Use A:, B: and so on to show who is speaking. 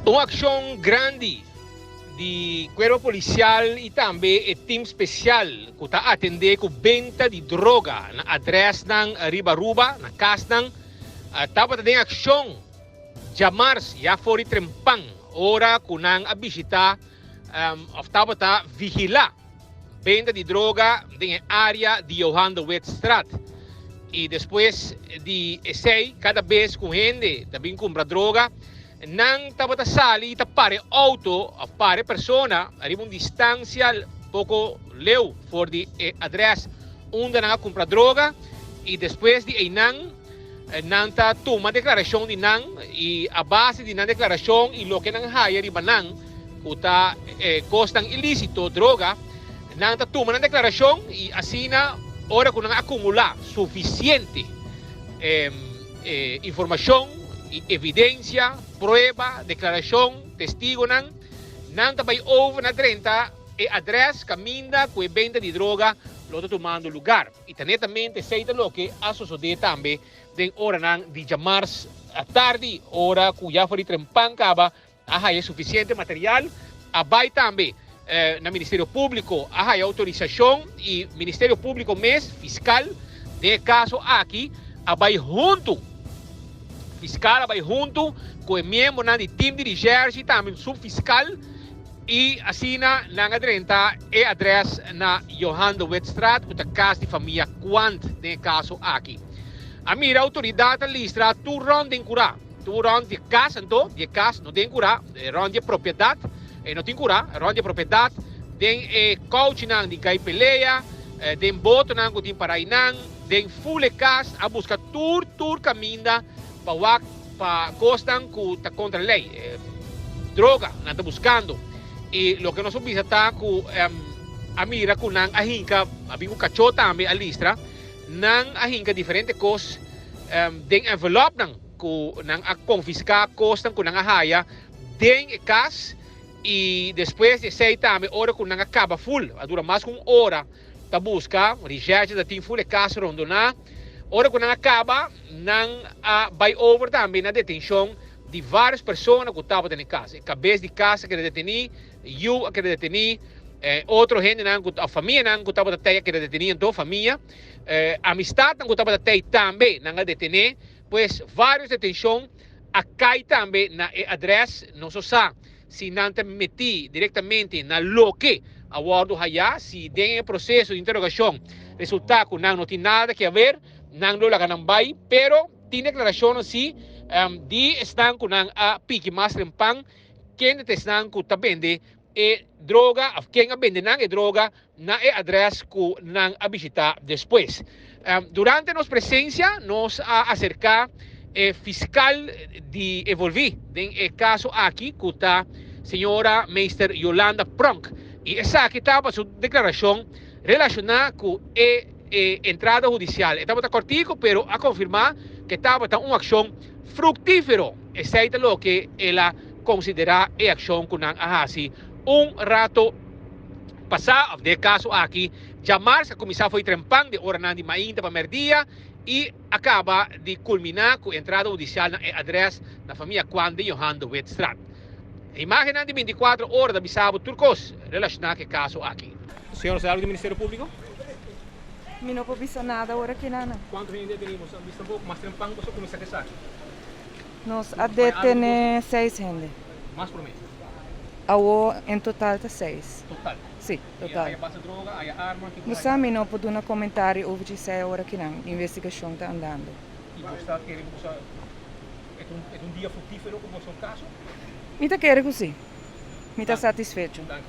A: Uma ação grande de Corpo Policial e também o time especial que está atendendo com venda de droga na adressa ng Ribaruba, na casa ng estava tendo ação Jamars já fora trempang ora kunang a visitar estava a vigilar venda de droga na área de Johan de Wetstraat e depois de esse cada vez com gente também compra droga não estava a sair e pare auto a pare persona arriba uma distância pouco leu for de adressa onde não compra droga e depois de aí não tá toma declaração de não e a base de não declaração e lo que não haya riba não que tá costan ilícito droga não tá toma na declaração e assim na hora que não acumular suficiente informação e evidência prueba declaração testigo não tá vai over na 30 e adressa caminha com venda de droga lo tá tomando lugar e netamente sei lo que a suceder também den hora de Jamars à tarde, hora que já foi trempancaba, há suficiente material, vai também no Ministério Público, há autorização e Ministério Público mesmo, fiscal, de caso aqui, vai junto, fiscal vai junto com o membro do time de recherche, também subfiscal, e assim na 30 é adressa na Johan de Wetstraat, que é a casa de família Quant, de caso aqui. A minha autoridade listra tu ronde em cura, tu ronde de casa então, de casa não tem cura, ronde de propriedade, não tem cura, ronde de propriedade, tem coach nang de gai peleia, tem boto nang que tem para inang, tem full casa a buscar tur caminha para costan que tá contra a lei, droga, não tá buscando e lo que nós observa tá com a mira com nang ahinka, a bingo cachorro também a listra. Nang ahinga diferente coisas den envelope nang a confiscar costas que nang ahaya den cas e depois de sei também hora que nang acaba full dura mais que uma hora tá busca recherche da tem full casa rondona hora que nang acaba nang vai over também na detenção de várias pessoas que estavam na casa cabeça de casa que deteni eu que deteni outro gente a família não que estava até que detenia então família amistade não que estava até também não detener pois vários detenção a cai também na adressa não só se não te meti diretamente na loque a bordo haya se tem processo de interrogação resultar que não tem nada que ver não lo lagan vai pero tem declaração assim de estão com a pique mais rempang quem estão com também droga, quem vende droga na adressa que não a visitar depois. Durante nossa presença, nós acercar fiscal de Evolvi, em caso aqui, que está senhora Meister Yolanda Pronk. E essa aqui estava sua declaração relacionada com a entrada judicial. Estava cortico, pero a confirmar que estava uma ação fructífera. Essa é o que ela considera a ação que não assim. Rato passado, de caso aqui, Jamars, a comissão foi trempang de hora de mainta para merdia e acaba de culminar com a entrada judicial na adressa da família Quande Johan de Wetstraat. A imagem de 24 horas da Bisabo Turcos relacionada com o caso aqui. Senhor Salvo do Ministério Público?
B: Mi não posso visto nada agora aqui nada.
A: Quanto gente temos? Visto um pouco mais trempang para a comissão que sabe?
B: Nós detemos 6 gente.
A: Mais por mês?
B: Em total está 6.
A: Total?
B: Sim, total.
A: Aí passa droga, aí arma?
B: Não sabe, não pode dar comentário over de 6 horas que não. A investigação está andando.
A: E você quer é um dia frutífero como o seu caso?
B: Me está querendo sim. Me está satisfeito.
A: Danke.